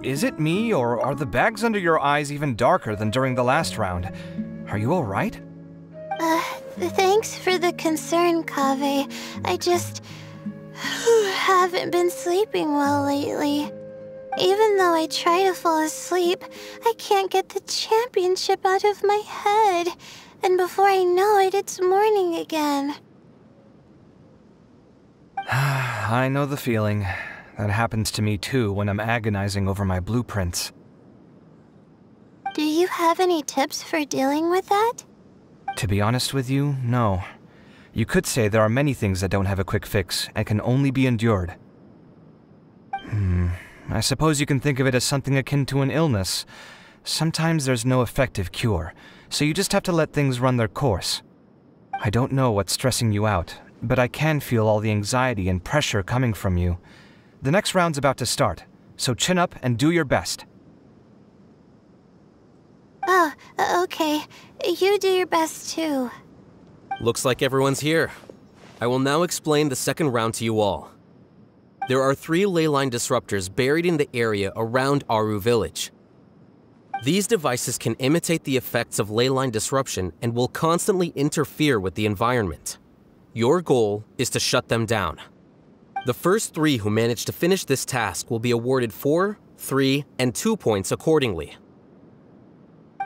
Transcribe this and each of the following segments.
Is it me, or are the bags under your eyes even darker than during the last round? Are you alright? Thanks for the concern, Kaveh. I just haven't been sleeping well lately. Even though I try to fall asleep, I can't get the championship out of my head. And before I know it, it's morning again. I know the feeling. That happens to me too when I'm agonizing over my blueprints. Do you have any tips for dealing with that? To be honest with you, no. You could say there are many things that don't have a quick fix and can only be endured. I suppose you can think of it as something akin to an illness. Sometimes there's no effective cure, so you just have to let things run their course. I don't know what's stressing you out, but I can feel all the anxiety and pressure coming from you. The next round's about to start, so chin up and do your best. Oh, okay. You do your best too. Looks like everyone's here. I will now explain the second round to you all. There are 3 ley line disruptors buried in the area around Aru Village. These devices can imitate the effects of ley line disruption and will constantly interfere with the environment. Your goal is to shut them down. The first 3 who manage to finish this task will be awarded 4, 3, and 2 points accordingly.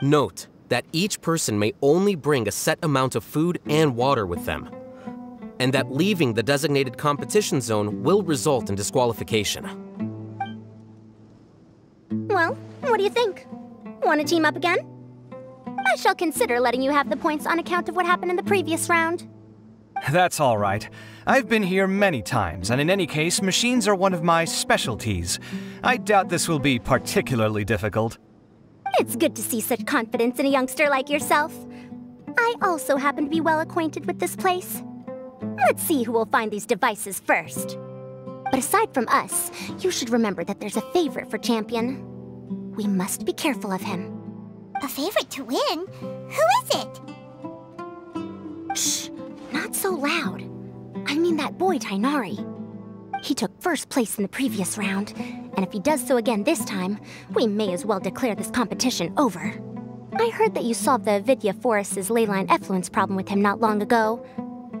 Note that each person may only bring a set amount of food and water with them, and that leaving the designated competition zone will result in disqualification. Well, what do you think? Want to team up again? I shall consider letting you have the points on account of what happened in the previous round. That's all right. I've been here many times, and in any case, machines are one of my specialties. I doubt this will be particularly difficult. It's good to see such confidence in a youngster like yourself. I also happen to be well acquainted with this place. Let's see who will find these devices first. But aside from us, you should remember that there's a favorite for champion. We must be careful of him. A favorite to win? Who is it? Shh, not so loud. I mean that boy Tainari. He took first place in the previous round, and if he does so again this time, we may as well declare this competition over. I heard that you solved the Avidya Forest's leyline effluence problem with him not long ago.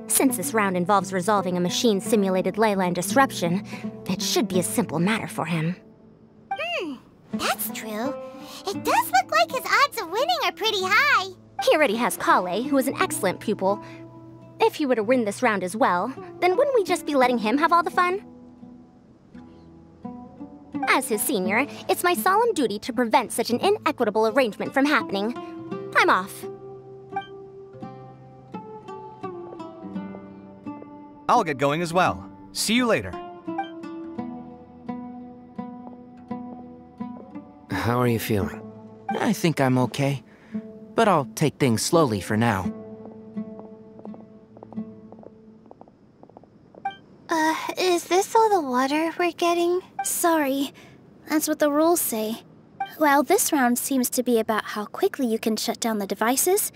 Since this round involves resolving a machine-simulated leyline disruption, it should be a simple matter for him. That's true. It does look like his odds of winning are pretty high. He already has Kale, who is an excellent pupil. If he were to win this round as well, then wouldn't we just be letting him have all the fun? As his senior, it's my solemn duty to prevent such an inequitable arrangement from happening. I'm off. I'll get going as well. See you later. How are you feeling? I think I'm okay, but I'll take things slowly for now. Is this all the water we're getting? Sorry, that's what the rules say. While this round seems to be about how quickly you can shut down the devices,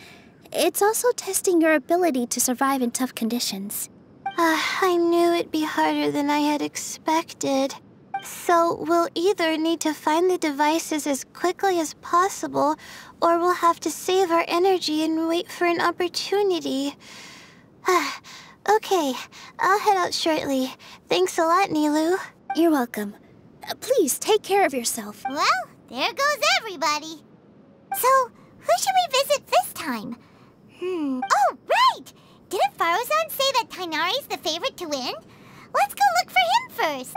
it's also testing your ability to survive in tough conditions. I knew it'd be harder than I had expected. So we'll either need to find the devices as quickly as possible, or we'll have to save our energy and wait for an opportunity. Okay, I'll head out shortly. Thanks a lot, Nilu. You're welcome. Please take care of yourself. Well, there goes everybody. So, who should we visit this time? Oh, right! Didn't Farozan say that Tainari's the favorite to win? Let's go look for him first.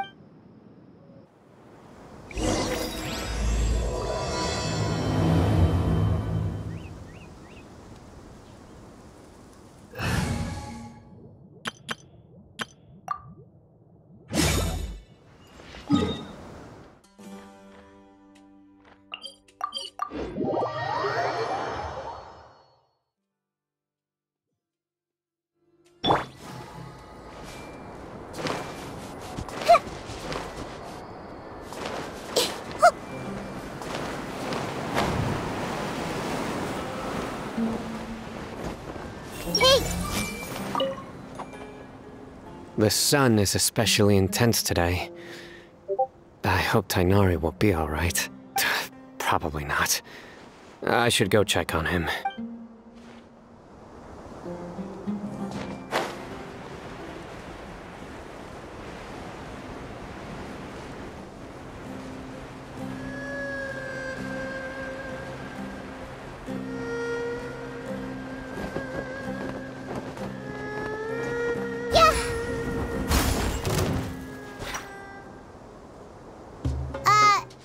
The sun is especially intense today. I hope Tainari will be alright. Probably not. I should go check on him.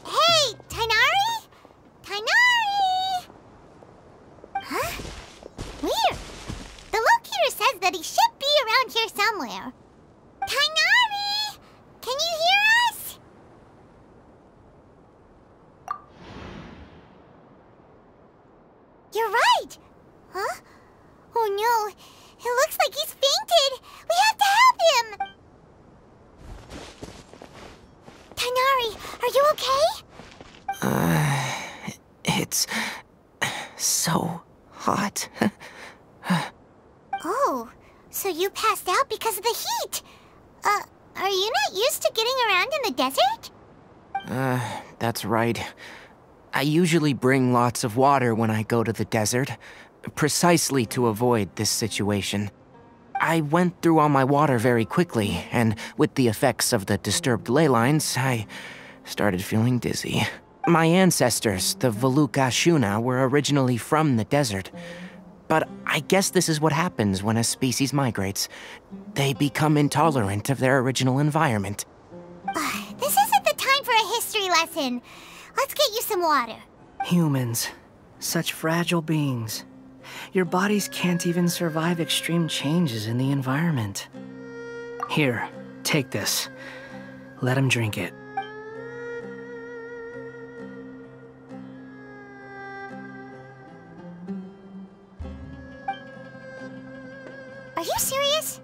Hey, Tainari? Tainari! Huh? Weird. The locator says that he should be around here somewhere. Tainari! Can you hear us? You're right! Huh? Oh no, it looks like he's fainted! We have to help him! Tainari, are you okay? It's so hot. Oh, so you passed out because of the heat? Are you not used to getting around in the desert? That's right. I usually bring lots of water when I go to the desert, precisely to avoid this situation. I went through all my water very quickly, and with the effects of the disturbed ley lines, I started feeling dizzy. My ancestors, the Veluca Shuna, were originally from the desert. But I guess this is what happens when a species migrates. They become intolerant of their original environment. This isn't the time for a history lesson. Let's get you some water. Humans. Such fragile beings. Your bodies can't even survive extreme changes in the environment. Here, take this. Let him drink it. Are you serious?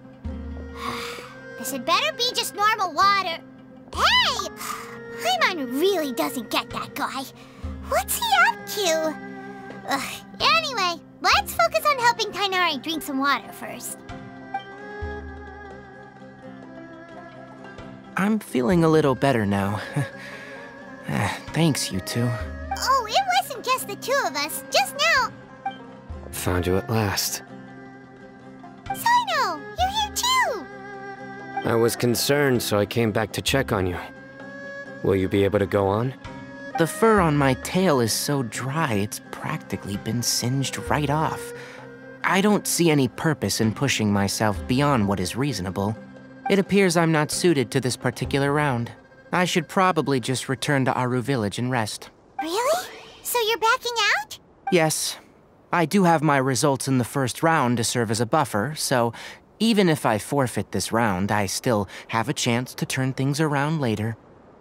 This had better be just normal water. Hey! Paimon really doesn't get that guy. What's he up to? Anyway, let's focus on helping Tainari drink some water first. I'm feeling a little better now. Thanks, you two. Oh, it wasn't just the two of us. Just now. Found you at last. Sino, you're here too. I was concerned, so I came back to check on you. Will you be able to go on? The fur on my tail is so dry, it's practically been singed right off. I don't see any purpose in pushing myself beyond what is reasonable. It appears I'm not suited to this particular round. I should probably just return to Aru Village and rest. Really? So you're backing out? Yes. I do have my results in the first round to serve as a buffer, so even if I forfeit this round, I still have a chance to turn things around later.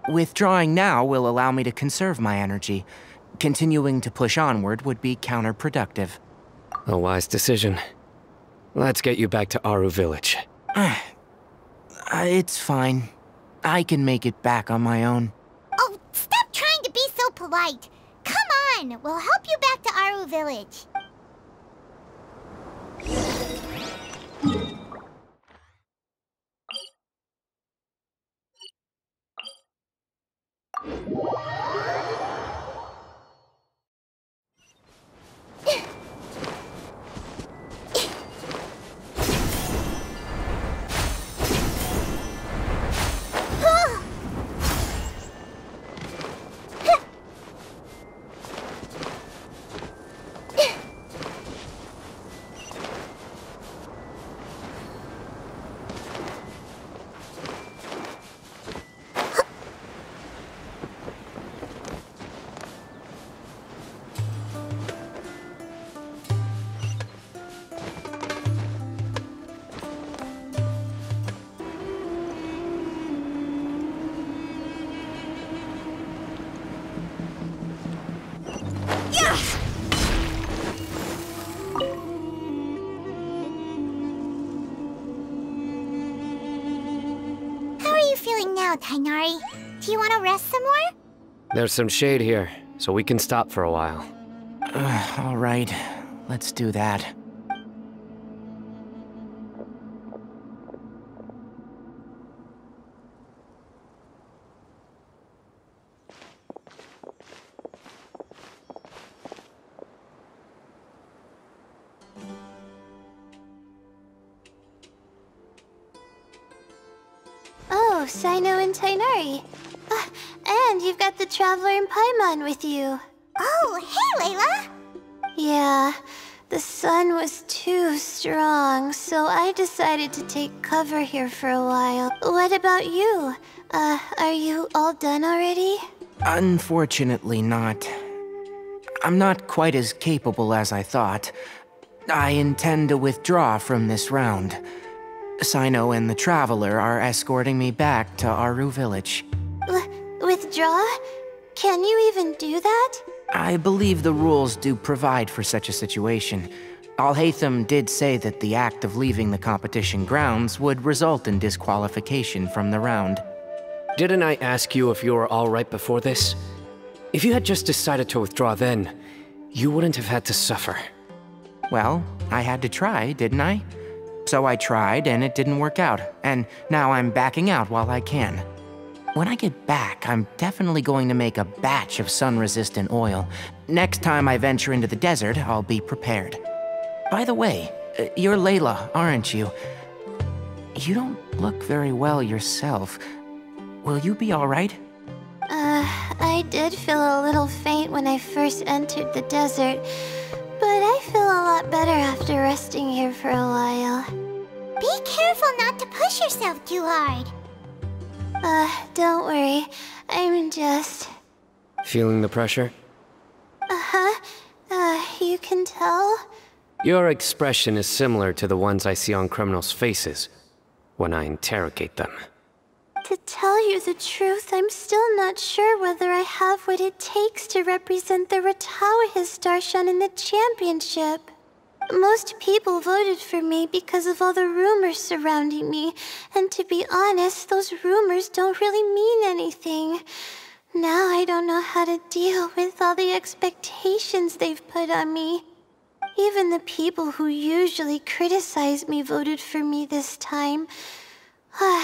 Withdrawing now will allow me to conserve my energy. Continuing to push onward would be counterproductive. A wise decision. Let's get you back to Aru Village. It's fine. I can make it back on my own. Oh, stop trying to be so polite. Come on, we'll help you back to Aru Village. Tainari, do you want to rest some more? There's some shade here, so we can stop for a while. All right, let's do that. Cyno and Tighnari. And you've got the Traveler and Paimon with you. Oh, hey, Layla! Yeah, the sun was too strong, so I decided to take cover here for a while. What about you? Are you all done already? Unfortunately not. I'm not quite as capable as I thought. I intend to withdraw from this round. Cyno and the Traveler are escorting me back to Aru Village. Withdraw? Can you even do that? I believe the rules do provide for such a situation. Alhaitham did say that the act of leaving the competition grounds would result in disqualification from the round. Didn't I ask you if you were alright before this? If you had just decided to withdraw then, you wouldn't have had to suffer. Well, I had to try, didn't I? So I tried, and it didn't work out, and now I'm backing out while I can. When I get back, I'm definitely going to make a batch of sun-resistant oil. Next time I venture into the desert, I'll be prepared. By the way, you're Layla, aren't you? You don't look very well yourself. Will you be alright? I did feel a little faint when I first entered the desert, but I feel a lot better after resting here for a while. Be careful not to push yourself too hard. Don't worry. I'm just... Feeling the pressure? You can tell? Your expression is similar to the ones I see on criminals' faces when I interrogate them. To tell you the truth, I'm still not sure whether I have what it takes to represent the Ratawahis Darshan in the championship. Most people voted for me because of all the rumors surrounding me, and to be honest, those rumors don't really mean anything. Now I don't know how to deal with all the expectations they've put on me. Even the people who usually criticize me voted for me this time.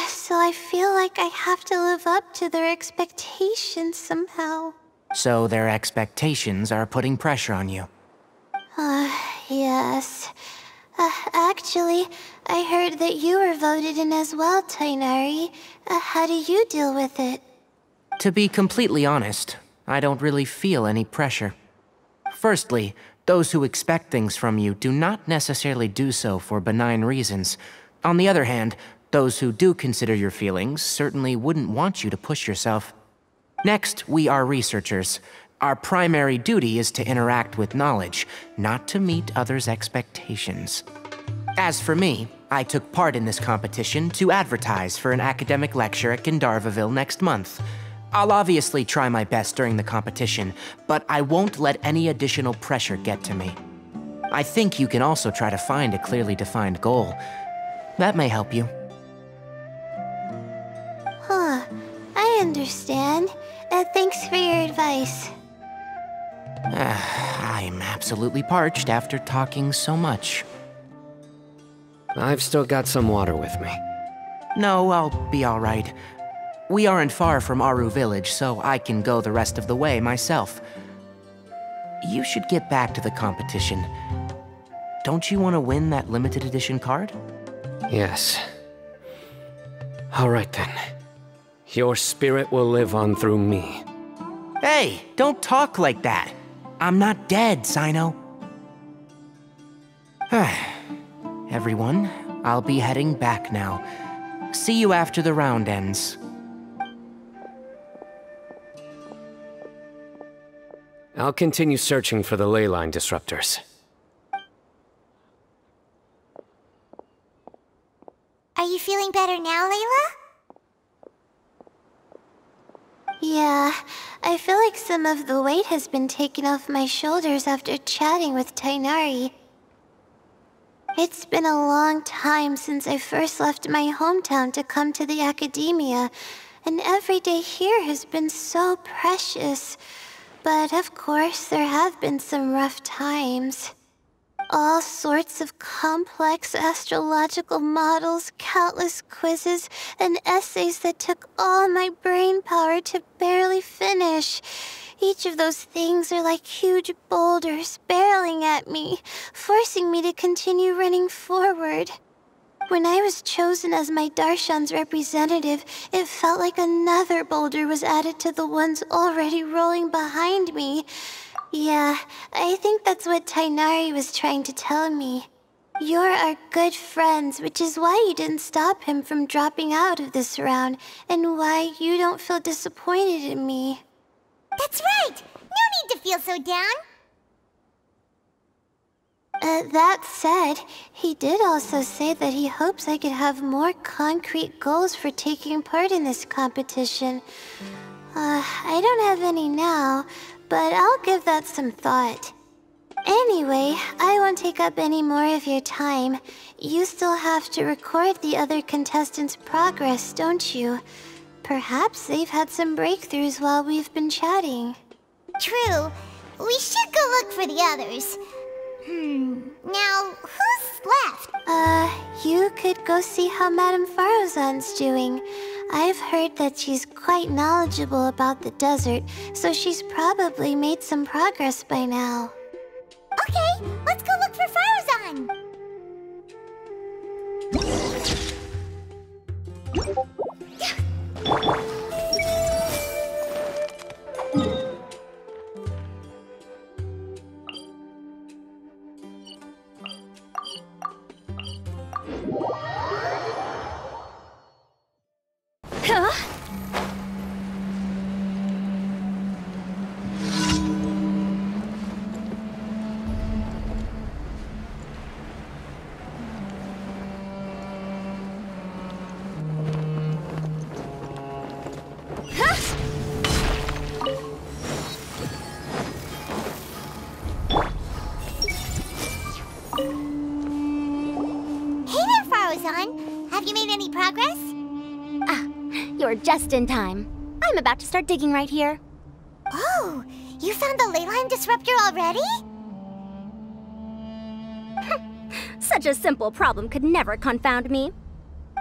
So I feel like I have to live up to their expectations somehow. So their expectations are putting pressure on you. Yes. Actually, I heard that you were voted in as well, Tighnari. How do you deal with it? To be completely honest, I don't really feel any pressure. Firstly, those who expect things from you do not necessarily do so for benign reasons. On the other hand, those who do consider your feelings certainly wouldn't want you to push yourself. Next, we are researchers. Our primary duty is to interact with knowledge, not to meet others' expectations. As for me, I took part in this competition to advertise for an academic lecture at Gandharvaville next month. I'll obviously try my best during the competition, but I won't let any additional pressure get to me. I think you can also try to find a clearly defined goal. That may help you. I understand. Thanks for your advice. I'm absolutely parched after talking so much. I've still got some water with me. No, I'll be alright. We aren't far from Aru Village, so I can go the rest of the way myself. You should get back to the competition. Don't you want to win that limited edition card? Yes. Alright then. Your spirit will live on through me. Hey, don't talk like that. I'm not dead, Cyno. Everyone, I'll be heading back now. See you after the round ends. I'll continue searching for the ley line disruptors. Are you feeling better now, Layla? Yeah, I feel like some of the weight has been taken off my shoulders after chatting with Tighnari. It's been a long time since I first left my hometown to come to the academia, and every day here has been so precious. But of course, there have been some rough times. All sorts of complex astrological models, countless quizzes, and essays that took all my brain power to barely finish. Each of those things are like huge boulders barreling at me, forcing me to continue running forward. When I was chosen as my Darshan's representative, it felt like another boulder was added to the ones already rolling behind me. Yeah, I think that's what Tainari was trying to tell me. You're our good friends, which is why you didn't stop him from dropping out of this round, and why you don't feel disappointed in me. That's right! No need to feel so down! That said, he did also say that he hopes I could have more concrete goals for taking part in this competition. I don't have any now, but I'll give that some thought. Anyway, I won't take up any more of your time. You still have to record the other contestants' progress, don't you? Perhaps they've had some breakthroughs while we've been chatting. True. We should go look for the others. Now, who's left? You could go see how Madame Farozan's doing. I've heard that she's quite knowledgeable about the desert, so she's probably made some progress by now. Okay, let's go look for Farozan! Have you made any progress? You're just in time. I'm about to start digging right here. Oh, you found the leyline disruptor already? Such a simple problem could never confound me.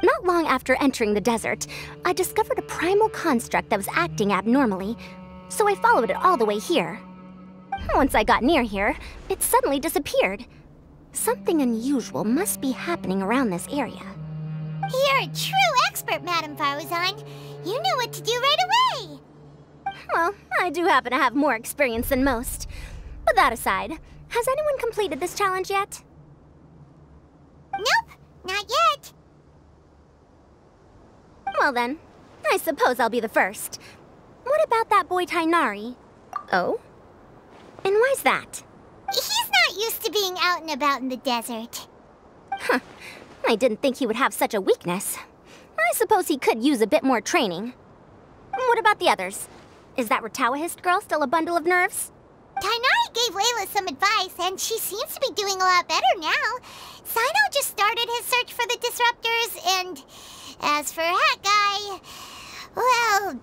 Not long after entering the desert, I discovered a primal construct that was acting abnormally, so I followed it all the way here. Once I got near here, it suddenly disappeared. Something unusual must be happening around this area. You're a true expert, Madame Farozan. You knew what to do right away. Well, I do happen to have more experience than most. But that aside, has anyone completed this challenge yet? Nope, not yet. Well then, I suppose I'll be the first. What about that boy Tainari? Oh? And why's that? He's not used to being out and about in the desert. Huh. I didn't think he would have such a weakness. I suppose he could use a bit more training. What about the others? Is that Ratawahist girl still a bundle of nerves? Tainari gave Layla some advice, and she seems to be doing a lot better now. Sino just started his search for the disruptors, and as for Hat Guy, well,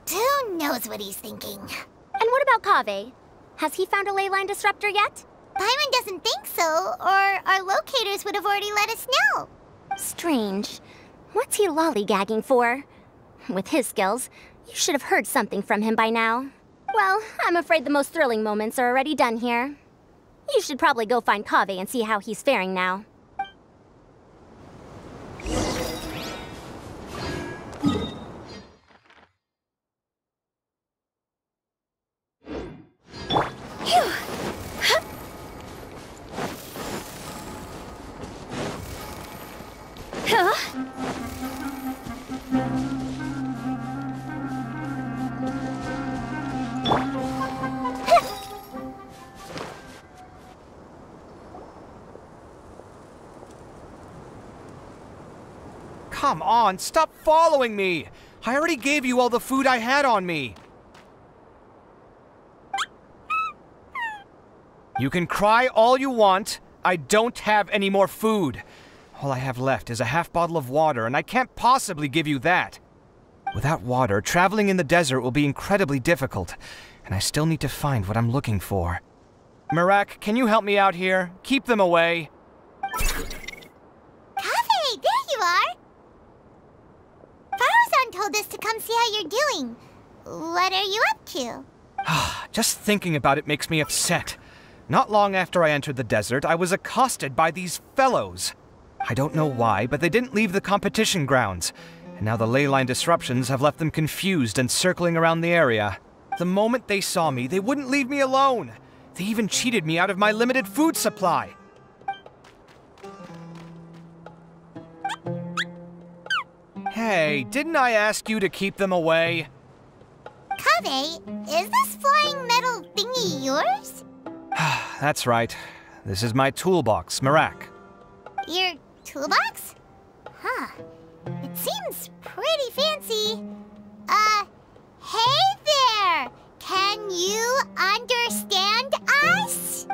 who knows what he's thinking. And what about Kaveh? Has he found a leyline disruptor yet? Paimon doesn't think so, or our locators would have already let us know. Strange. What's he lollygagging for? With his skills, you should have heard something from him by now. Well, I'm afraid the most thrilling moments are already done here. You should probably go find Kaveh and see how he's faring now. Come on, stop following me! I already gave you all the food I had on me. You can cry all you want. I don't have any more food. All I have left is a half bottle of water, and I can't possibly give you that. Without water, traveling in the desert will be incredibly difficult, and I still need to find what I'm looking for. Mirak, can you help me out here? Keep them away. Kaveh, there you are! Farozan told us to come see how you're doing. What are you up to? Just thinking about it makes me upset. Not long after I entered the desert, I was accosted by these fellows. I don't know why, but they didn't leave the competition grounds. And now the ley line disruptions have left them confused and circling around the area. The moment they saw me, they wouldn't leave me alone. They even cheated me out of my limited food supply. Hey, didn't I ask you to keep them away? Kaveh, is this flying metal thingy yours? That's right. This is my toolbox, Marak. Your toolbox? Huh. It seems pretty fancy. Hey there! Can you understand us?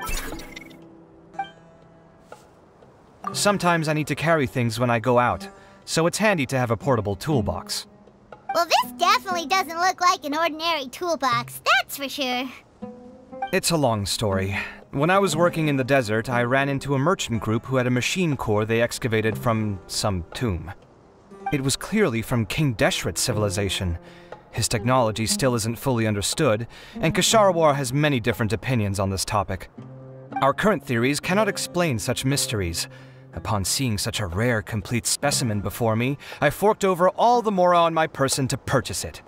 Sometimes I need to carry things when I go out, so it's handy to have a portable toolbox. Well, this definitely doesn't look like an ordinary toolbox, that's for sure. It's a long story. When I was working in the desert, I ran into a merchant group who had a machine core they excavated from some tomb. It was clearly from King Deshret's civilization. His technology still isn't fully understood, and Kasharawar has many different opinions on this topic. Our current theories cannot explain such mysteries. Upon seeing such a rare, complete specimen before me, I forked over all the mora on my person to purchase it.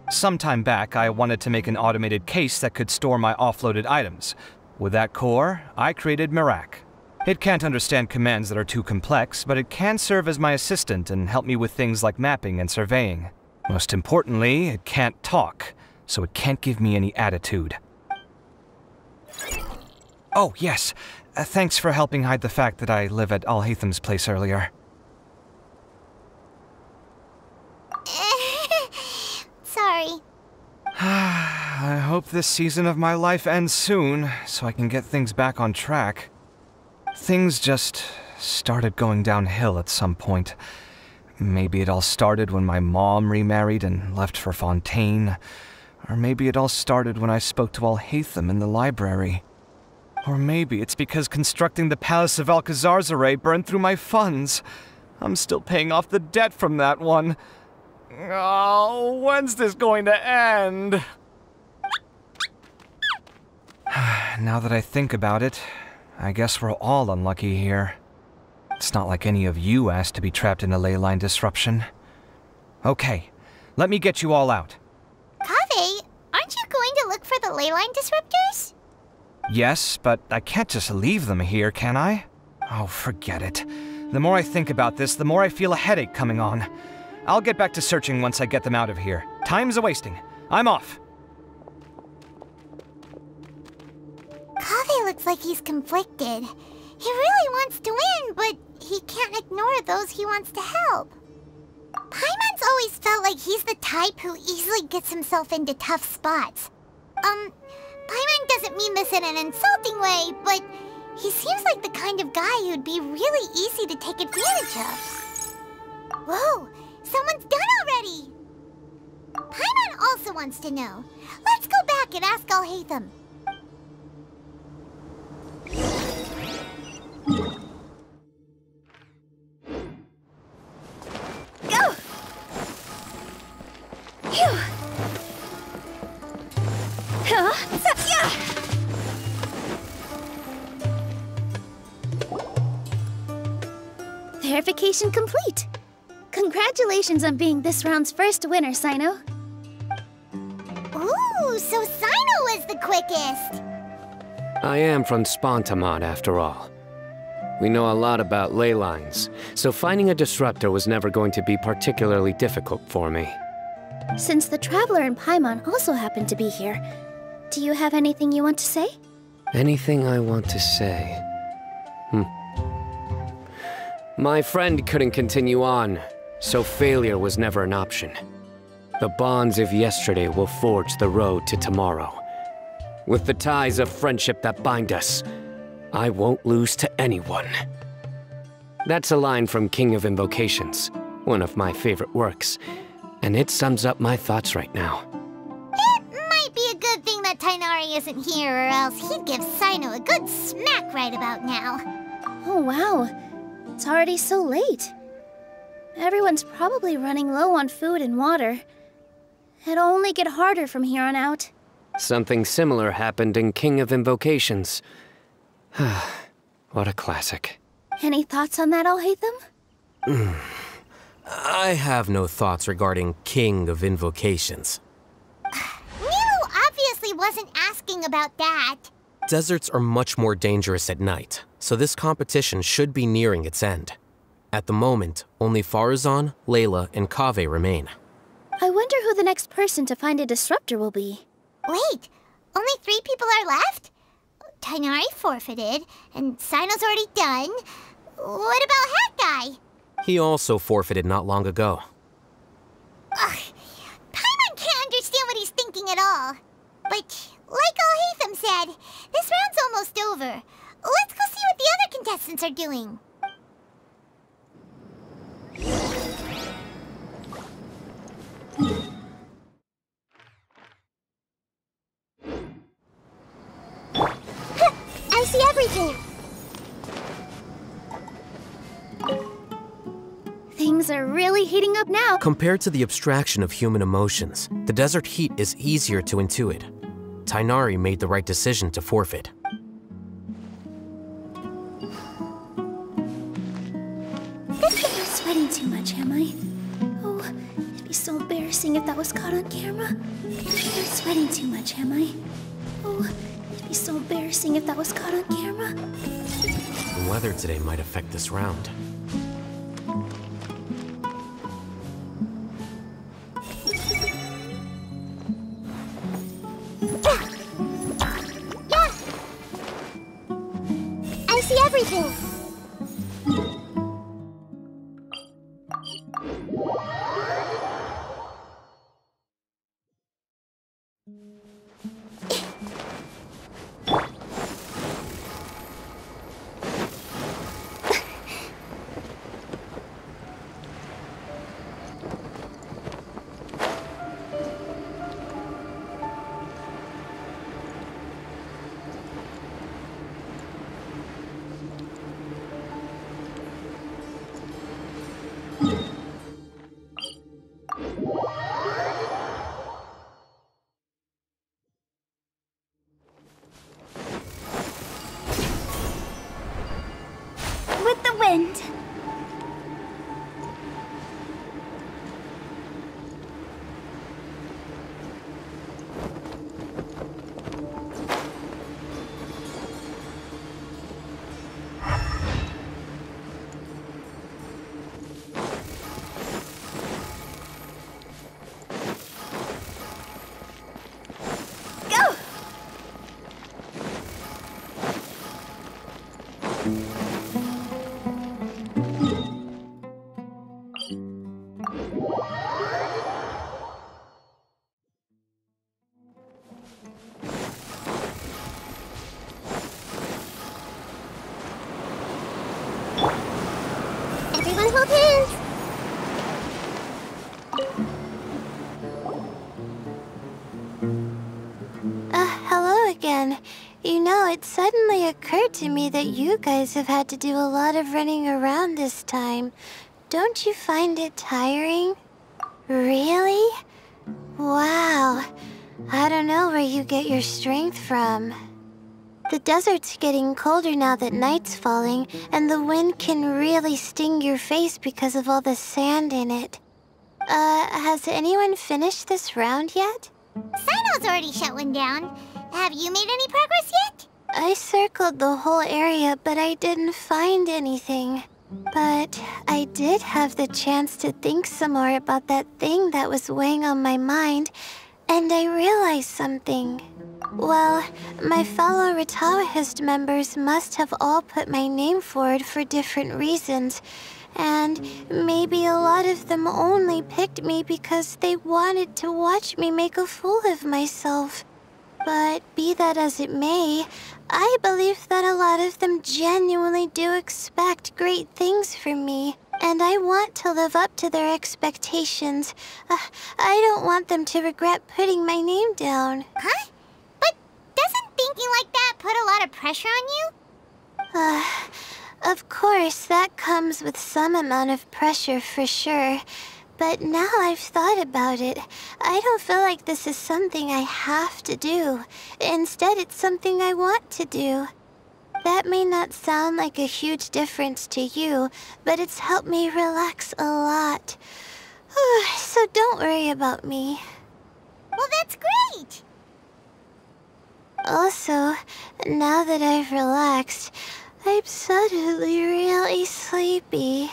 Some time back, I wanted to make an automated case that could store my offloaded items. With that core, I created Marak. It can't understand commands that are too complex, but it can serve as my assistant and help me with things like mapping and surveying. Most importantly, it can't talk, so it can't give me any attitude. Oh, yes. Thanks for helping hide the fact that I live at Alhatham's place earlier. Sorry. I hope this season of my life ends soon, so I can get things back on track. Things just started going downhill at some point. Maybe it all started when my mom remarried and left for Fontaine. Or maybe it all started when I spoke to Alhatham in the library. Or maybe it's because constructing the Palace of Alcazarzaray burned through my funds. I'm still paying off the debt from that one. Oh, when's this going to end? Now that I think about it, I guess we're all unlucky here. It's not like any of you asked to be trapped in a ley line disruption. Okay, let me get you all out. Kaveh, aren't you going to look for the ley line disruptors? Yes, but I can't just leave them here, can I? Oh, forget it. The more I think about this, the more I feel a headache coming on. I'll get back to searching once I get them out of here. Time's a-wasting. I'm off. Kaveh looks like he's conflicted. He really wants to win, but he can't ignore those he wants to help. Paimon's always felt like he's the type who easily gets himself into tough spots. Paimon doesn't mean this in an insulting way, but he seems like the kind of guy who'd be really easy to take advantage of. Whoa, someone's done already! Paimon also wants to know. Let's go back and ask Alhatham. Go! Phew! Huh? Yeah! Verification complete. Congratulations on being this round's first winner, Sino. Ooh, so Sino was the quickest! I am from Spontamod, after all. We know a lot about ley lines, so finding a disruptor was never going to be particularly difficult for me. Since the Traveler and Paimon also happen to be here, do you have anything you want to say? Anything I want to say? My friend couldn't continue on, so failure was never an option. The bonds of yesterday will forge the road to tomorrow. With the ties of friendship that bind us, I won't lose to anyone. That's a line from King of Invocations, one of my favorite works, and it sums up my thoughts right now. It might be a good thing that Tighnari isn't here, or else he'd give Sino a good smack right about now. Oh wow, it's already so late. Everyone's probably running low on food and water. It'll only get harder from here on out. Something similar happened in King of Invocations. What a classic. Any thoughts on that, Alhaitham? I have no thoughts regarding King of Invocations. Milu obviously wasn't asking about that. Deserts are much more dangerous at night, so this competition should be nearing its end. At the moment, only Farazan, Layla, and Kaveh remain. I wonder who the next person to find a disruptor will be. Wait, only 3 people are left? Tighnari forfeited, and Sino's already done. What about Hat Guy? He also forfeited not long ago. Ugh, Paimon can't understand what he's thinking at all. But, like Alhaitham said, this round's almost over. Let's go see what the other contestants are doing. I see everything! Things are really heating up now. Compared to the abstraction of human emotions, the desert heat is easier to intuit. Tighnari made the right decision to forfeit. I'm sweating too much, am I? Oh, it'd be so embarrassing if that was caught on camera. I'm sweating too much, am I? Oh, it'd be so embarrassing if that was caught on camera. The weather today might affect this round. I see everything! With the wind. Go! Everyone hold hands! Hello again. You know, it suddenly occurred to me that you guys have had to do a lot of running around this time. Don't you find it tiring? Really? Wow. I don't know where you get your strength from. The desert's getting colder now that night's falling, and the wind can really sting your face because of all the sand in it. Has anyone finished this round yet? Sino's already shut one down. Have you made any progress yet? I circled the whole area, but I didn't find anything. But I did have the chance to think some more about that thing that was weighing on my mind, and I realized something. Well, my fellow Retawahist members must have all put my name forward for different reasons, and maybe a lot of them only picked me because they wanted to watch me make a fool of myself. But be that as it may, I believe that a lot of them genuinely do expect great things from me, and I want to live up to their expectations. I don't want them to regret putting my name down. Huh? But doesn't thinking like that put a lot of pressure on you? Of course, that comes with some amount of pressure for sure. But now I've thought about it, I don't feel like this is something I have to do. Instead, it's something I want to do. That may not sound like a huge difference to you, but it's helped me relax a lot. So don't worry about me. Well, that's great! Also, now that I've relaxed, I'm suddenly really sleepy.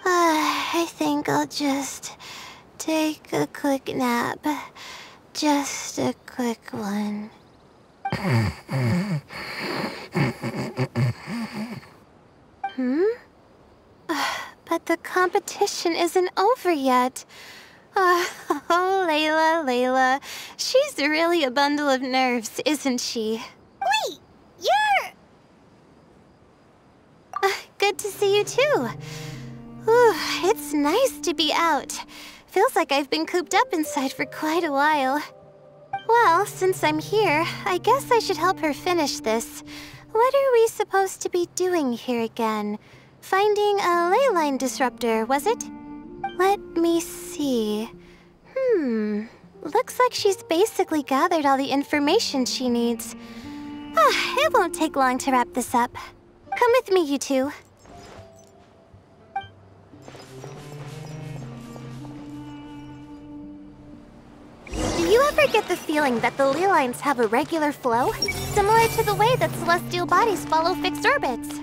I think I'll just take a quick nap. Just a quick one. But the competition isn't over yet. Oh, Layla. She's really a bundle of nerves, isn't she? Wait, you're... Good to see you too. It's nice to be out. Feels like I've been cooped up inside for quite a while. Well, since I'm here, I guess I should help her finish this. What are we supposed to be doing here again? Finding a ley line disruptor, was it? Let me see. Looks like she's basically gathered all the information she needs. It won't take long to wrap this up. Come with me, you two. Do you ever get the feeling that the ley lines have a regular flow? Similar to the way that celestial bodies follow fixed orbits?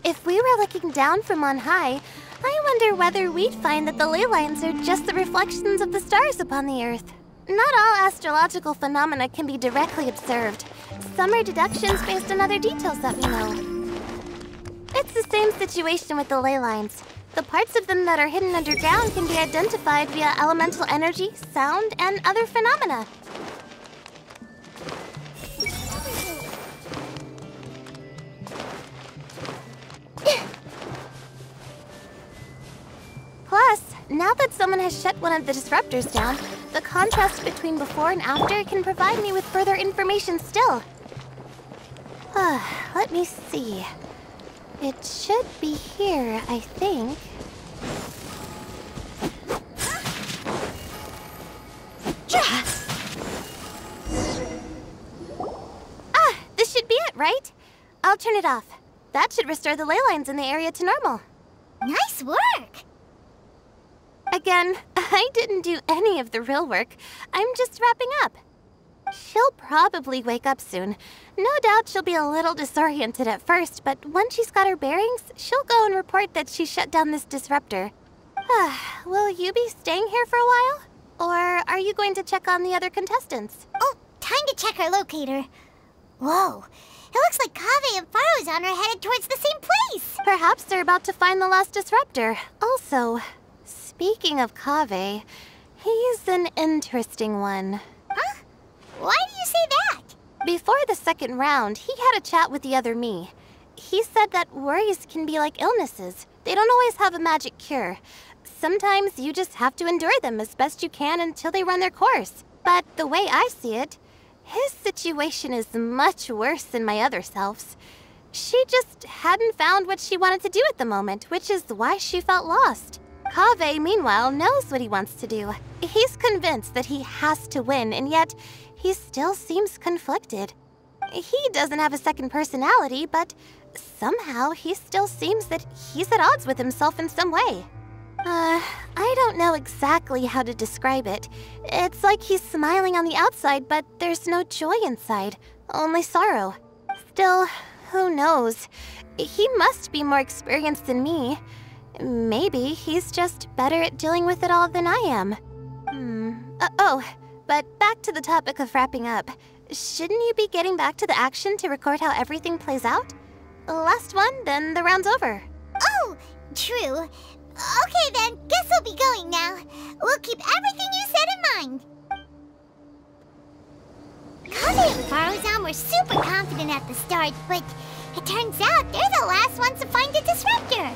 If we were looking down from on high, I wonder whether we'd find that the ley lines are just the reflections of the stars upon the Earth. Not all astrological phenomena can be directly observed. Some are deductions based on other details that we know. It's the same situation with the ley lines. The parts of them that are hidden underground can be identified via elemental energy, sound, and other phenomena. Plus, now that someone has shut one of the disruptors down, the contrast between before and after can provide me with further information still. Let me see. It should be here, I think. This should be it, right? I'll turn it off. That should restore the ley lines in the area to normal. Nice work! Again, I didn't do any of the real work. I'm just wrapping up. She'll probably wake up soon. No doubt she'll be a little disoriented at first, but once she's got her bearings, she'll go and report that she shut down this disruptor. Will you be staying here for a while? Or are you going to check on the other contestants? Oh, time to check our locator. Whoa, it looks like Kaveh and Farozan are headed towards the same place. Perhaps they're about to find the last disruptor. Also, speaking of Kaveh, he's an interesting one. Huh? Why do you say that? Before the second round, he had a chat with the other me. He said that worries can be like illnesses. They don't always have a magic cure. Sometimes you just have to endure them as best you can until they run their course. But the way I see it, his situation is much worse than my other self's. She just hadn't found what she wanted to do at the moment, which is why she felt lost. Kaveh, meanwhile, knows what he wants to do. He's convinced that he has to win, and yet he still seems conflicted. He doesn't have a second personality, but somehow he still seems that he's at odds with himself in some way. I don't know exactly how to describe it. It's like he's smiling on the outside, but there's no joy inside, only sorrow. Still, who knows? He must be more experienced than me. Maybe he's just better at dealing with it all than I am. But back to the topic of wrapping up. Shouldn't you be getting back to the action to record how everything plays out? Last one, then the round's over. Oh, true. Okay then, guess we'll be going now. We'll keep everything you said in mind. Kaveh and Farozan were super confident at the start, but it turns out they're the last ones to find the disruptor.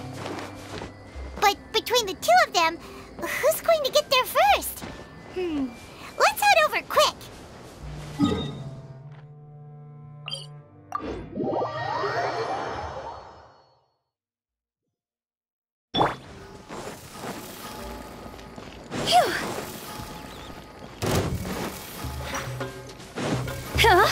But between the two of them, who's going to get there first? Let's head over quick. Phew. Huh?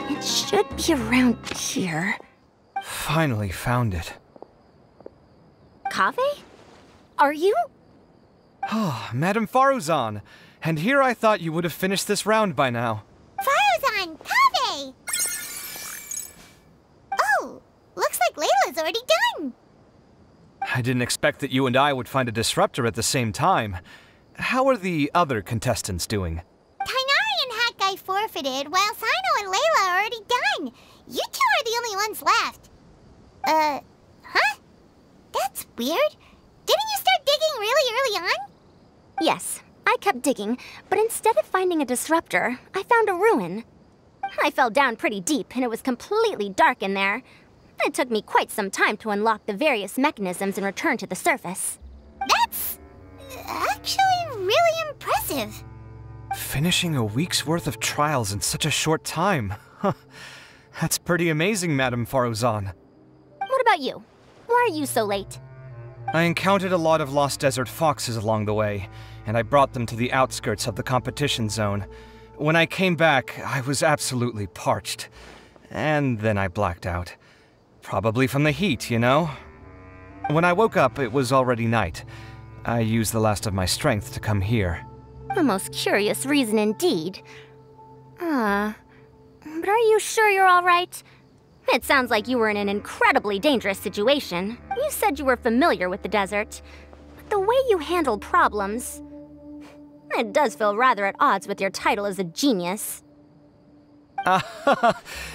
It should be around here. Finally found it. Kaveh? Are you? Oh, Madame Faruzan. And here I thought you would have finished this round by now. Faruzan! Kaveh! Oh, looks like Layla's already done. I didn't expect that you and I would find a disruptor at the same time. How are the other contestants doing? Tighnari and Hat Guy forfeited, while Sino and Layla are already done. You two are the only ones left. Huh? That's weird. Didn't you start digging really early on? Yes, I kept digging, but instead of finding a disruptor, I found a ruin. I fell down pretty deep, and it was completely dark in there. It took me quite some time to unlock the various mechanisms and return to the surface. That's actually really impressive. Finishing a week's worth of trials in such a short time. Huh. That's pretty amazing, Madame Faruzan. What about you? Why are you so late? I encountered a lot of lost desert foxes along the way, and I brought them to the outskirts of the competition zone. When I came back, I was absolutely parched. And then I blacked out. Probably from the heat, you know? When I woke up, it was already night. I used the last of my strength to come here. A most curious reason indeed. But are you sure you're all right? It sounds like you were in an incredibly dangerous situation. You said you were familiar with the desert. But the way you handle problems... It does feel rather at odds with your title as a genius.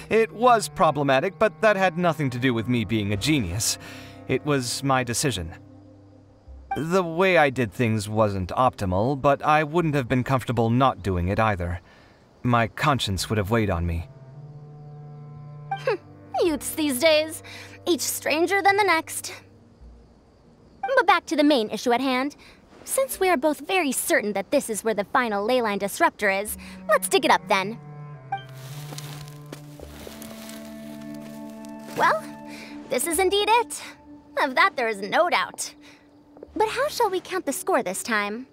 It was problematic, but that had nothing to do with me being a genius. It was my decision. The way I did things wasn't optimal, but I wouldn't have been comfortable not doing it either. My conscience would have weighed on me. Youths these days, each stranger than the next. But back to the main issue at hand. Since we are both very certain that this is where the final leyline disruptor is, let's dig it up then. Well, this is indeed it. Of that there is no doubt. But how shall we count the score this time?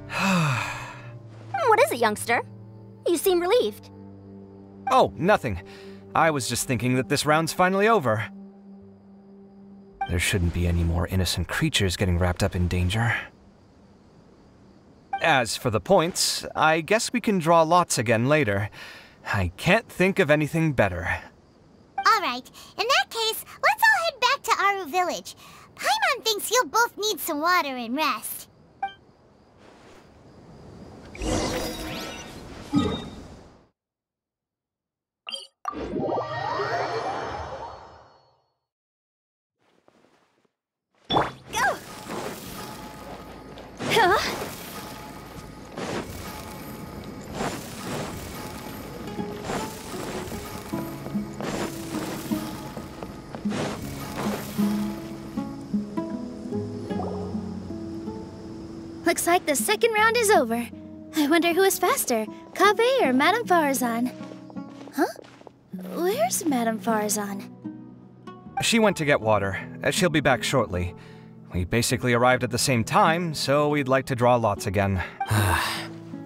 What is it, youngster? You seem relieved. Oh, nothing. I was just thinking that this round's finally over. There shouldn't be any more innocent creatures getting wrapped up in danger. As for the points, I guess we can draw lots again later. I can't think of anything better. Alright, in that case, let's all head back to Aru Village. Paimon thinks you'll both need some water and rest. Go! Huh? Looks like the second round is over. I wonder who is faster, Kaveh or Madame Faruzan? Huh? Where's Madame Faruzan? She went to get water. She'll be back shortly. We basically arrived at the same time, so we'd like to draw lots again.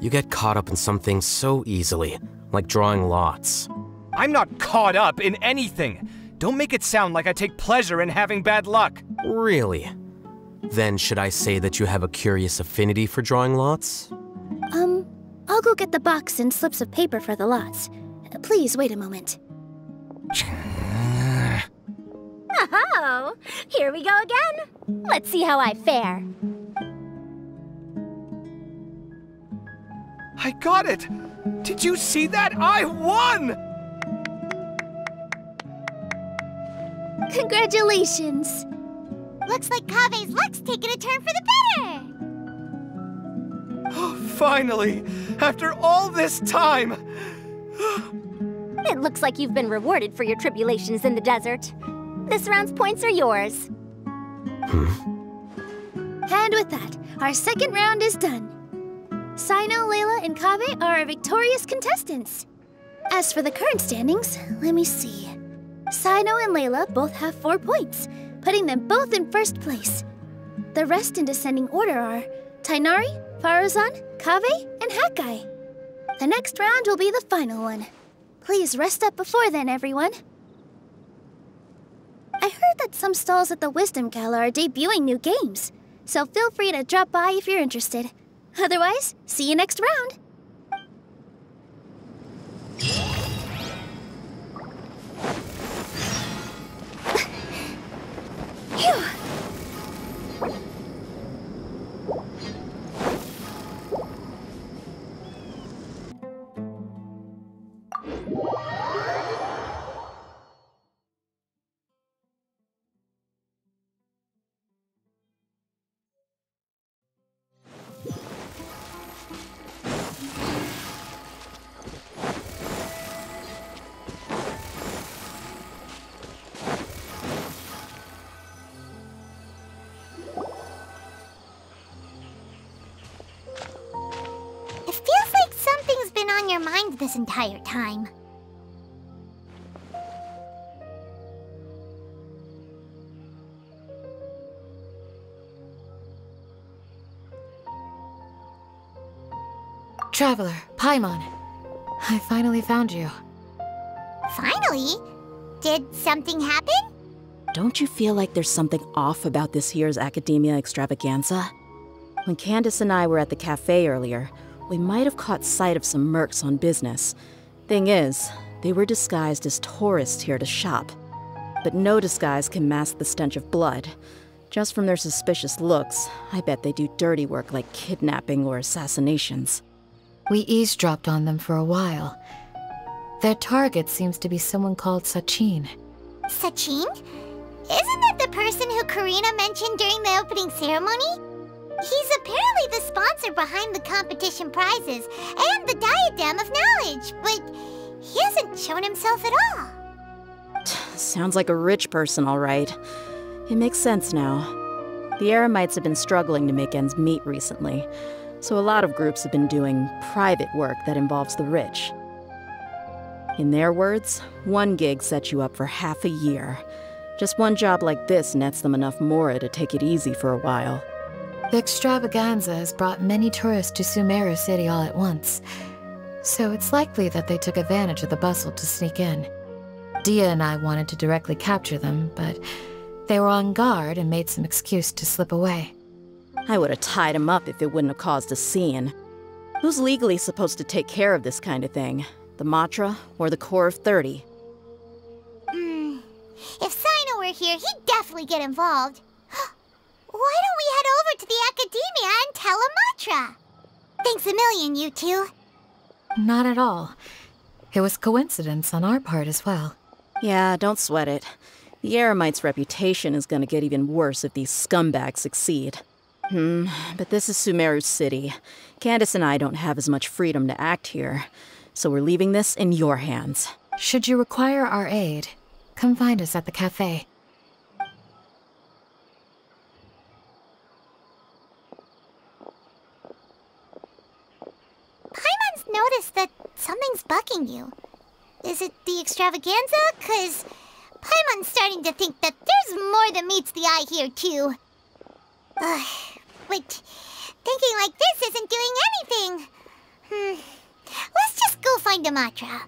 You get caught up in some things so easily, like drawing lots. I'm not caught up in anything! Don't make it sound like I take pleasure in having bad luck! Really? Then should I say that you have a curious affinity for drawing lots? I'll go get the box and slips of paper for the lots. Please wait a moment. Oh, here we go again. Let's see how I fare. I got it! Did you see that? I won! Congratulations! Looks like Kaveh's luck's taken a turn for the better! Finally! After all this time! It looks like you've been rewarded for your tribulations in the desert. This round's points are yours. And with that, our second round is done. Cyno, Layla, and Kaveh are our victorious contestants. As for the current standings, let me see. Cyno and Layla both have 4 points, putting them both in first place. The rest in descending order are Tighnari, Faruzan, Kaveh, and Hakai. The next round will be the final one. Please rest up before then, everyone. I heard that some stalls at the Wisdom Gala are debuting new games, so feel free to drop by if you're interested. Otherwise, see you next round. Phew. It feels like something's been on your mind this entire time. Traveler, Paimon. I finally found you. Finally? Did something happen? Don't you feel like there's something off about this year's Academia Extravaganza? When Candace and I were at the cafe earlier, we might have caught sight of some mercs on business. Thing is, they were disguised as tourists here to shop. But no disguise can mask the stench of blood. Just from their suspicious looks, I bet they do dirty work like kidnapping or assassinations. We eavesdropped on them for a while. Their target seems to be someone called Sachin. Sachin? Isn't that the person who Karina mentioned during the opening ceremony? He's apparently the sponsor behind the competition prizes and the Diadem of Knowledge, but he hasn't shown himself at all. Sounds like a rich person, all right. It makes sense now. The Eremites have been struggling to make ends meet recently, so a lot of groups have been doing private work that involves the rich. In their words, one gig sets you up for half a year. Just one job like this nets them enough mora to take it easy for a while. The extravaganza has brought many tourists to Sumeru City all at once, so it's likely that they took advantage of the bustle to sneak in. Dia and I wanted to directly capture them, but they were on guard and made some excuse to slip away. I would have tied him up if it wouldn't have caused a scene. Who's legally supposed to take care of this kind of thing? The Matra or the Corps of 30? If Cyno were here, he'd definitely get involved. Why don't we head over to the Academia and tell Amatra? Thanks a million, you two. Not at all. It was coincidence on our part as well. Yeah, don't sweat it. The Eremites' reputation is gonna get even worse if these scumbags succeed. But this is Sumeru City. Candace and I don't have as much freedom to act here, so we're leaving this in your hands. Should you require our aid, come find us at the cafe. Paimon's noticed that something's bugging you. Is it the extravaganza? 'Cause Paimon's starting to think that there's more than meets the eye here, too. But thinking like this isn't doing anything. Let's just go find Amatra.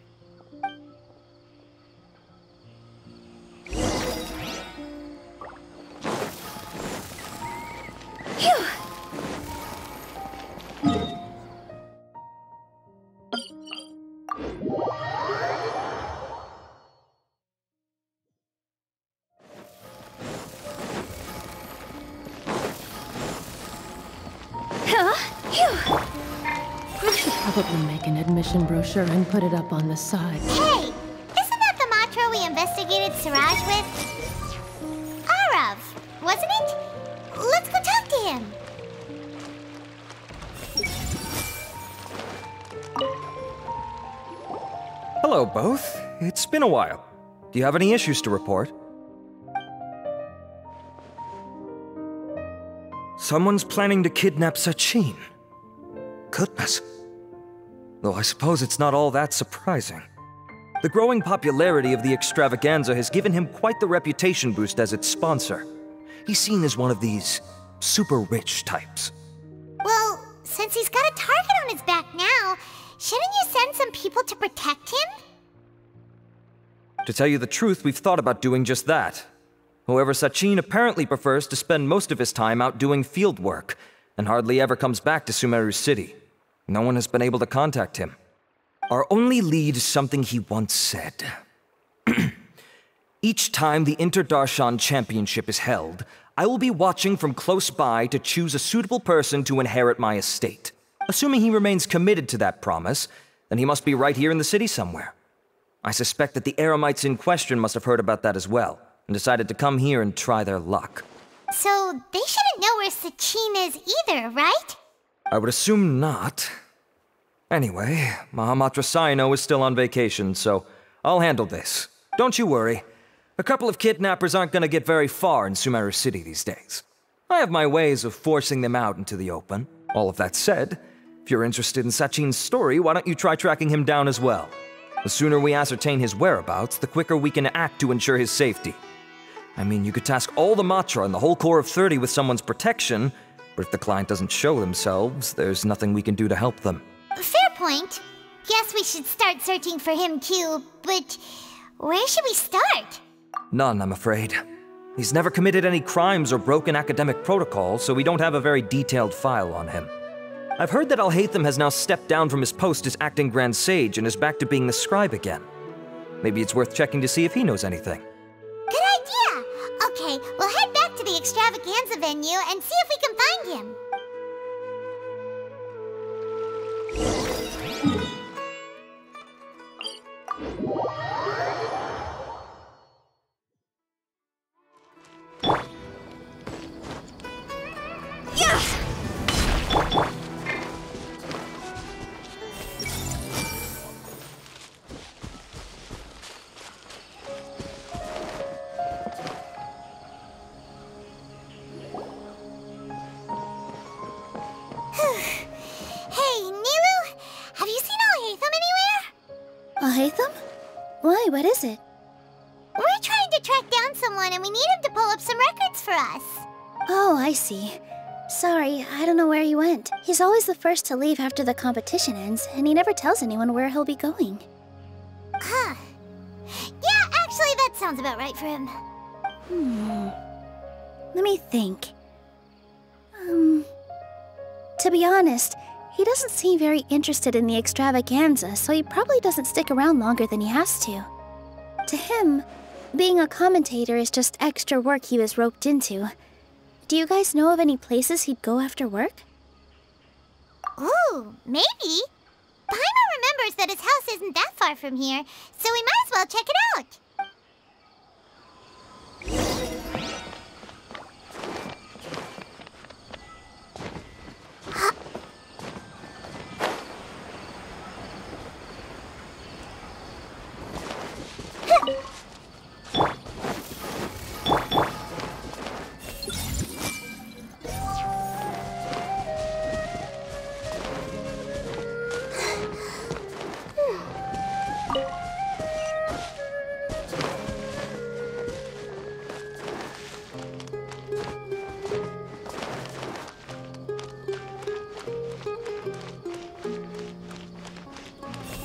Phew! We should probably make an admission brochure and put it up on the side. Hey! Isn't that the Matra we investigated Siraj with? Arav, wasn't it? Let's go talk to him. Hello, both. It's been a while. Do you have any issues to report? Someone's planning to kidnap Sachin. goodness. Though I suppose it's not all that surprising. The growing popularity of the extravaganza has given him quite the reputation boost as its sponsor. He's seen as one of these super rich types. Well, since he's got a target on his back now, shouldn't you send some people to protect him? To tell you the truth, we've thought about doing just that. However, Sachin apparently prefers to spend most of his time out doing field work, and hardly ever comes back to Sumeru City. No one has been able to contact him. Our only lead is something he once said. Each time the Inter-Darshan Championship is held, I will be watching from close by to choose a suitable person to inherit my estate. Assuming he remains committed to that promise, then he must be right here in the city somewhere. I suspect that the Eremites in question must have heard about that as well, and decided to come here and try their luck. So they shouldn't know where Sachin is either, right? I would assume not. Anyway, Mahamatra Saino is still on vacation, so I'll handle this. Don't you worry. A couple of kidnappers aren't gonna get very far in Sumeru City these days. I have my ways of forcing them out into the open. All of that said, if you're interested in Sachin's story, why don't you try tracking him down as well? The sooner we ascertain his whereabouts, the quicker we can act to ensure his safety. I mean, you could task all the Matra and the whole Corps of 30 with someone's protection, but if the client doesn't show themselves, there's nothing we can do to help them. Fair point. Guess we should start searching for him too, but where should we start? None, I'm afraid. He's never committed any crimes or broken academic protocol, so we don't have a very detailed file on him. I've heard that Alhaitham has now stepped down from his post as acting Grand Sage and is back to being the scribe again. Maybe it's worth checking to see if he knows anything. Good idea! Okay, we'll head back to the extravaganza venue and see if we can find him. Alhaitham? Why, what is it? We're trying to track down someone and we need him to pull up some records for us. Oh, I see. Sorry, I don't know where he went. He's always the first to leave after the competition ends, and he never tells anyone where he'll be going. Huh. Yeah, actually, that sounds about right for him. Let me think. To be honest, he doesn't seem very interested in the extravaganza, so he probably doesn't stick around longer than he has to. To him, being a commentator is just extra work he was roped into. Do you guys know of any places he'd go after work? Ooh, maybe. Paimon remembers that his house isn't that far from here, so we might as well check it out.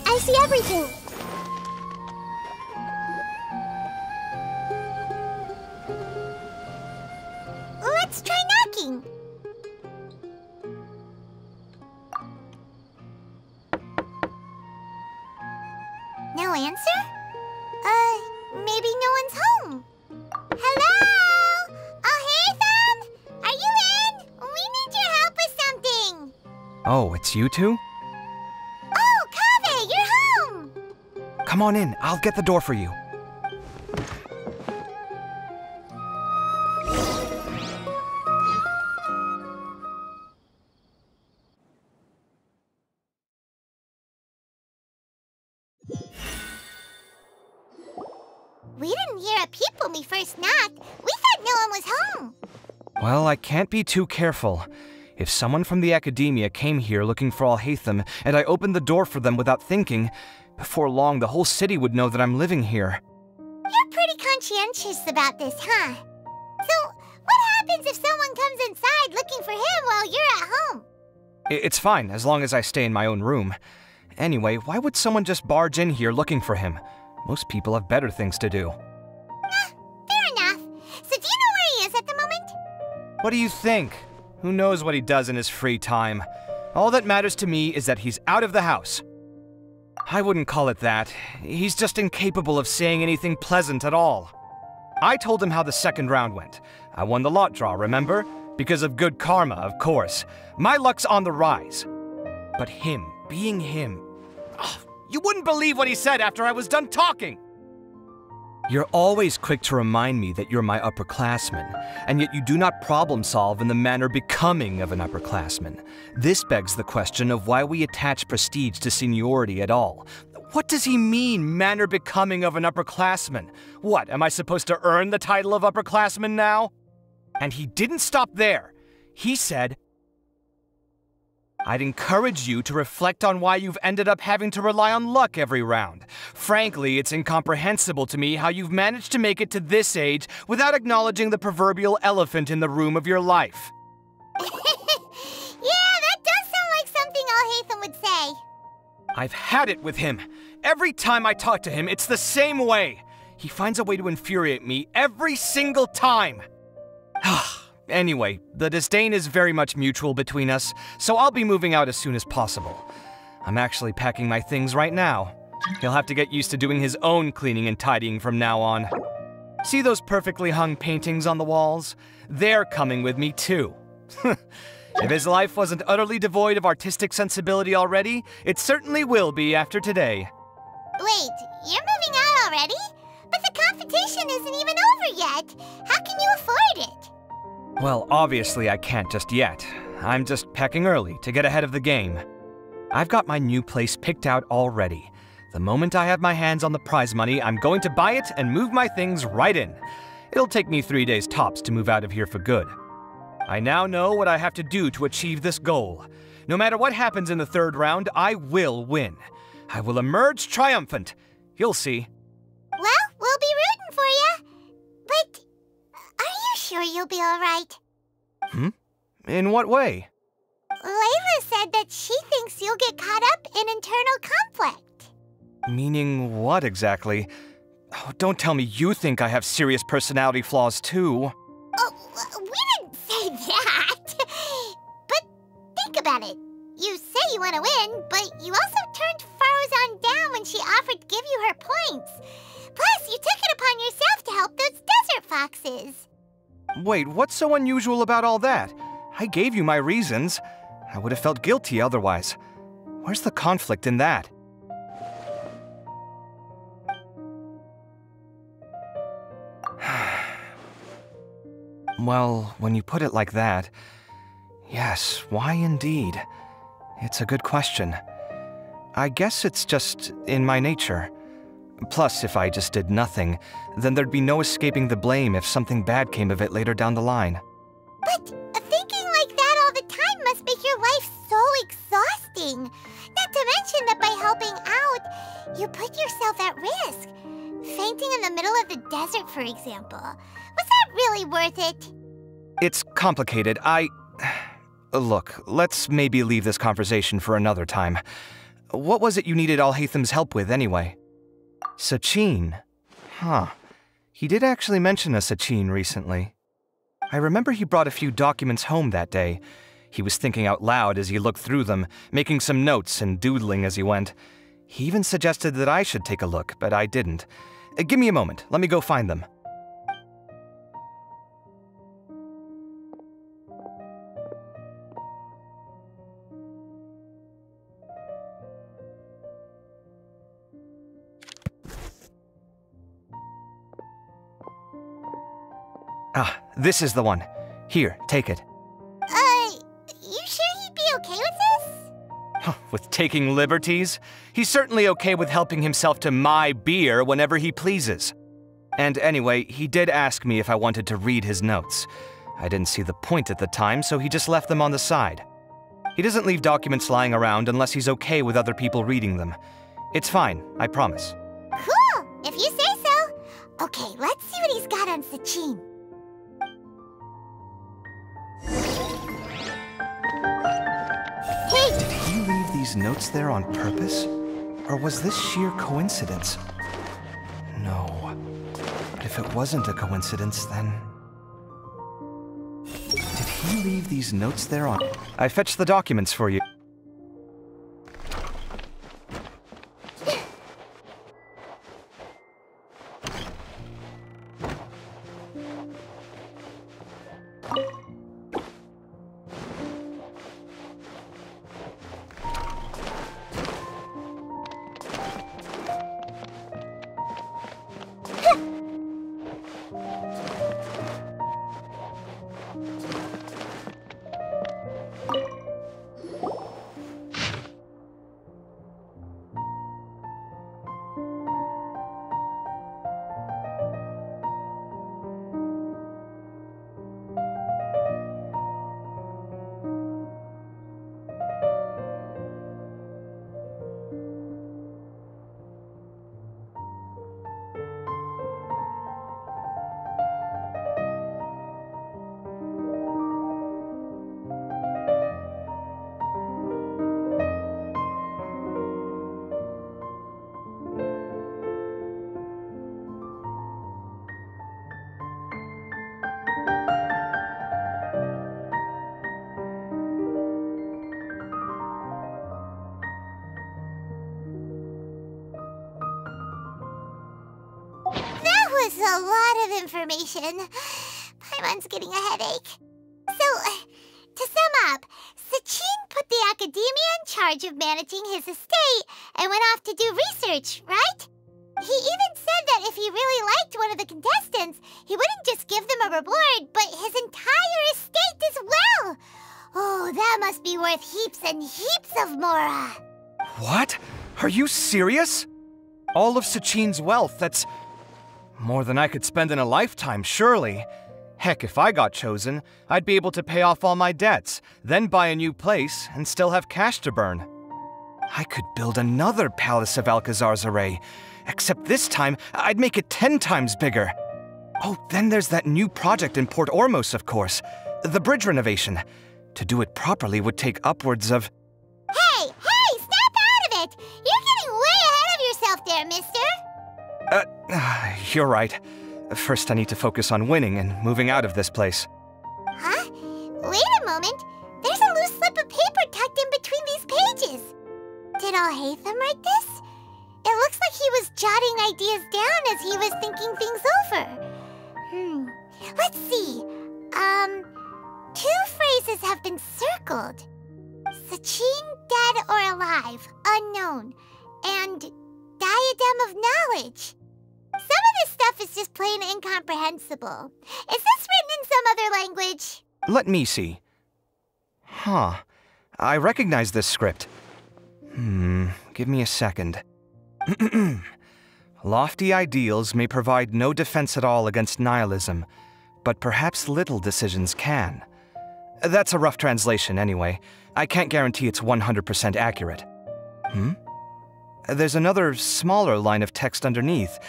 I see everything. Let's try knocking. No answer? Maybe no one's home. Hello? Alhaitham? Are you in? We need your help with something. Oh, it's you two? Oh, Kaveh, you're home! Come on in, I'll get the door for you. We didn't hear a peep when we first knocked. We thought no one was home. Well, I can't be too careful. If someone from the Academia came here looking for Alhaitham, and I opened the door for them without thinking, before long the whole city would know that I'm living here. You're pretty conscientious about this, huh? So, what happens if someone comes inside looking for him while you're at home? It's fine, as long as I stay in my own room. Anyway, why would someone just barge in here looking for him? Most people have better things to do. Fair enough. So do you know where he is at the moment? What do you think? Who knows what he does in his free time? All that matters to me is that he's out of the house. I wouldn't call it that. He's just incapable of saying anything pleasant at all. I told him how the second round went. I won the lot draw, remember? Because of good karma, of course. My luck's on the rise. But him, being him... Oh, you wouldn't believe what he said after I was done talking! You're always quick to remind me that you're my upperclassman, and yet you do not problem solve in the manner becoming of an upperclassman. This begs the question of why we attach prestige to seniority at all. What does he mean, manner becoming of an upperclassman? What, am I supposed to earn the title of upperclassman now? And he didn't stop there. He said, I'd encourage you to reflect on why you've ended up having to rely on luck every round. Frankly, it's incomprehensible to me how you've managed to make it to this age without acknowledging the proverbial elephant in the room of your life. Yeah, that does sound like something Alhaitham would say. I've had it with him. Every time I talk to him, it's the same way. He finds a way to infuriate me every single time. Anyway, the disdain is very much mutual between us, so I'll be moving out as soon as possible. I'm actually packing my things right now. He'll have to get used to doing his own cleaning and tidying from now on. See those perfectly hung paintings on the walls? They're coming with me too. If his life wasn't utterly devoid of artistic sensibility already, it certainly will be after today. Wait, you're moving out already? But the competition isn't even over yet. How can you afford it? Well, obviously I can't just yet. I'm just packing early to get ahead of the game. I've got my new place picked out already. The moment I have my hands on the prize money, I'm going to buy it and move my things right in. It'll take me 3 days tops to move out of here for good. I now know what I have to do to achieve this goal. No matter what happens in the third round, I will win. I will emerge triumphant. You'll see. Well, we'll be rooting for you. But are you sure you'll be all right? In what way? Layla said that she thinks you'll get caught up in internal conflict. Meaning what exactly? Oh, don't tell me you think I have serious personality flaws too. Oh, we didn't say that. But think about it. You say you want to win, but you also turned Faruzan down when she offered to give you her points. Plus, you took it upon yourself to help those desert foxes. Wait, what's so unusual about all that? I gave you my reasons. I would have felt guilty otherwise. Where's the conflict in that? Well, when you put it like that, yes, why indeed? It's a good question. I guess it's just in my nature. Plus, if I just did nothing, then there'd be no escaping the blame if something bad came of it later down the line. But thinking like that all the time must make your life so exhausting. Not to mention that by helping out, you put yourself at risk. Fainting in the middle of the desert, for example. Was that really worth it? It's complicated. Look, let's maybe leave this conversation for another time. What was it you needed Alhaitham's help with, anyway? Sachin? Huh. He did actually mention a Sachin recently. I remember he brought a few documents home that day. He was thinking out loud as he looked through them, making some notes and doodling as he went. He even suggested that I should take a look, but I didn't. Give me a moment. Let me go find them. Ah, this is the one. Here, take it. You sure he'd be okay with this? With taking liberties? He's certainly okay with helping himself to my beer whenever he pleases. And anyway, he did ask me if I wanted to read his notes. I didn't see the point at the time, so he just left them on the side. He doesn't leave documents lying around unless he's okay with other people reading them. It's fine, I promise. Cool, if you say so. Okay, let's see what he's got on Sachin. Hey! Did he leave these notes there on purpose? Or was this sheer coincidence? No. But if it wasn't a coincidence, then... Did he leave these notes there on... I fetched the documents for you. That's a lot of information. Paimon's getting a headache. So, to sum up, Sachin put the academia in charge of managing his estate and went off to do research, right? He even said that if he really liked one of the contestants, he wouldn't just give them a reward, but his entire estate as well. Oh, that must be worth heaps and heaps of Mora. What? Are you serious? All of Sachin's wealth, that's more than I could spend in a lifetime, surely. Heck, if I got chosen, I'd be able to pay off all my debts, then buy a new place, and still have cash to burn. I could build another Palace of Alcazar's Array, except this time, I'd make it 10 times bigger. Oh, then there's that new project in Port Ormos, of course. The bridge renovation. To do it properly would take upwards of... Hey, snap out of it! You're getting way ahead of yourself there, mister! You're right. First, I need to focus on winning and moving out of this place. Huh? Wait a moment. There's a loose slip of paper tucked in between these pages. Did Alhaitham write this? It looks like he was jotting ideas down as he was thinking things over. Let's see. 2 phrases have been circled. Sachin, dead or alive, unknown, and diadem of knowledge. Some of this stuff is just plain incomprehensible. Is this written in some other language? Let me see. Huh. I recognize this script. Give me a second. Lofty ideals may provide no defense at all against nihilism, but perhaps little decisions can. That's a rough translation anyway. I can't guarantee it's 100% accurate. There's another smaller line of text underneath.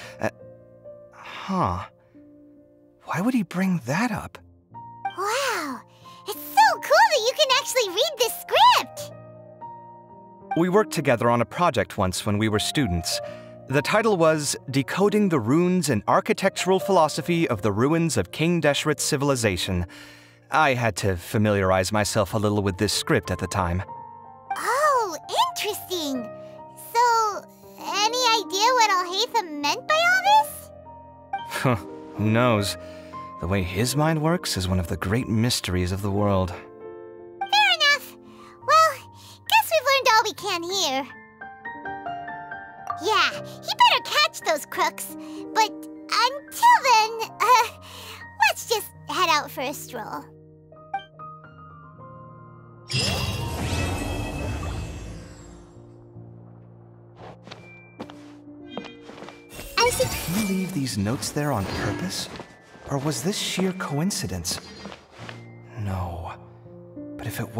Why would he bring that up? Wow, it's so cool that you can actually read this script! We worked together on a project once when we were students. The title was Decoding the Runes and Architectural Philosophy of the Ruins of King Deshret's Civilization. I had to familiarize myself a little with this script at the time. Oh, interesting. So, any idea what Alhaitham meant by all this? Who knows? The way his mind works is one of the great mysteries of the world. Fair enough. Well, guess we've learned all we can here. Yeah, he better catch those crooks. But until then, let's just head out for a stroll. Did he leave these notes there on purpose? Or was this sheer coincidence? no. But if it was...